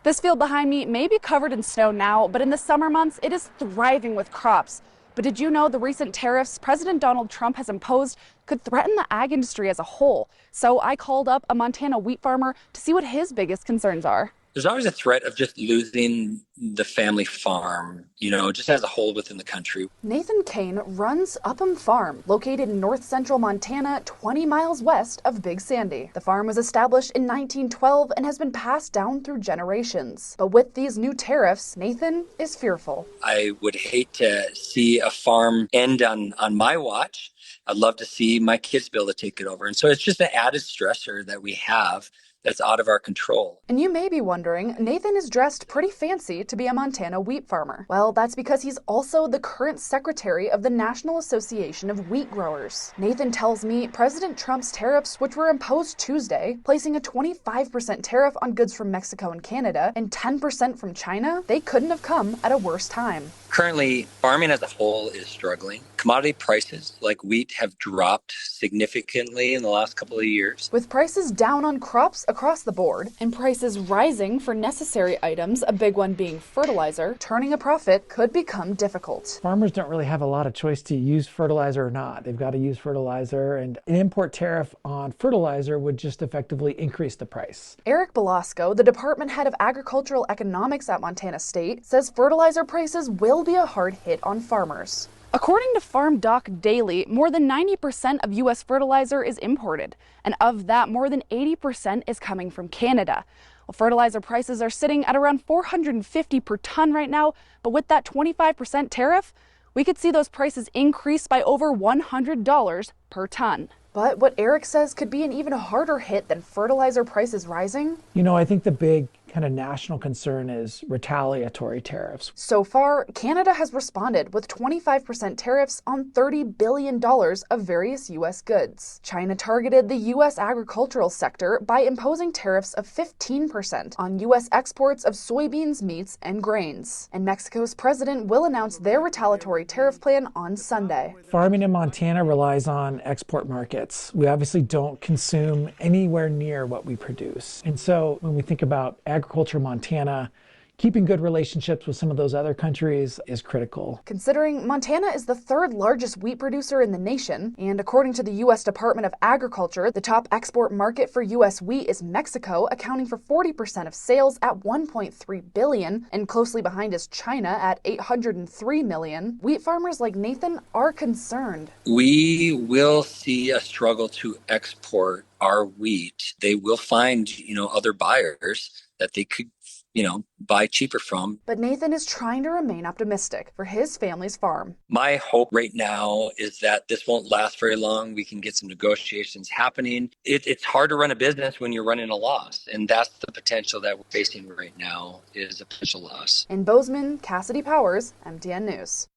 This field behind me may be covered in snow now, but in the summer months, it is thriving with crops. But did you know the recent tariffs President Donald Trump has imposed could threaten the ag industry as a whole? So I called up a Montana wheat farmer to see what his biggest concerns are. There's always a threat of just losing the family farm, just as a whole within the country. Nathan Kane runs Upham Farm, located in north central Montana, 20 miles west of Big Sandy. The farm was established in 1912 and has been passed down through generations. But with these new tariffs, Nathan is fearful. I would hate to see a farm end on my watch. I'd love to see my kids be able to take it over. And so it's just an added stressor that we have that's out of our control. And you may be wondering, Nathan is dressed pretty fancy to be a Montana wheat farmer. Well, that's because he's also the current secretary of the National Association of Wheat Growers. Nathan tells me President Trump's tariffs, which were imposed Tuesday, placing a 25% tariff on goods from Mexico and Canada and 10% from China, they couldn't have come at a worse time. Currently, farming as a whole is struggling. Commodity prices like wheat have dropped significantly in the last couple of years. With prices down on crops across the board and prices rising for necessary items, a big one being fertilizer, turning a profit could become difficult. Farmers don't really have a lot of choice to use fertilizer or not. They've got to use fertilizer, and an import tariff on fertilizer would just effectively increase the price. Eric Belasco, the department head of agricultural economics at Montana State, says fertilizer prices will be a hard hit on farmers. According to Farm Doc Daily, more than 90% of U.S. fertilizer is imported, and of that, more than 80% is coming from Canada. Well, fertilizer prices are sitting at around $450 per ton right now, but with that 25% tariff, we could see those prices increase by over $100 per ton. But what Eric says could be an even harder hit than fertilizer prices rising. I think the big kind of national concern is retaliatory tariffs. So far, Canada has responded with 25% tariffs on $30 billion of various U.S. goods. China targeted the U.S. agricultural sector by imposing tariffs of 15% on U.S. exports of soybeans, meats, and grains. And Mexico's president will announce their retaliatory tariff plan on Sunday. Farming in Montana relies on export markets. We obviously don't consume anywhere near what we produce. And so when we think about agriculture in Montana, keeping good relationships with some of those other countries is critical. Considering Montana is the third largest wheat producer in the nation, and according to the U.S. Department of Agriculture, the top export market for U.S. wheat is Mexico, accounting for 40% of sales at $1.3 billion, and closely behind is China at $803 million. Wheat farmers like Nathan are concerned. We will see a struggle to export our wheat. They will find, other buyers that they could buy cheaper from. But Nathan is trying to remain optimistic for his family's farm. My hope right now is that this won't last very long. We can get some negotiations happening. It's hard to run a business when you're running a loss, and that's the potential that we're facing right now is a potential loss. In Bozeman, Cassidy Powers, MTN News.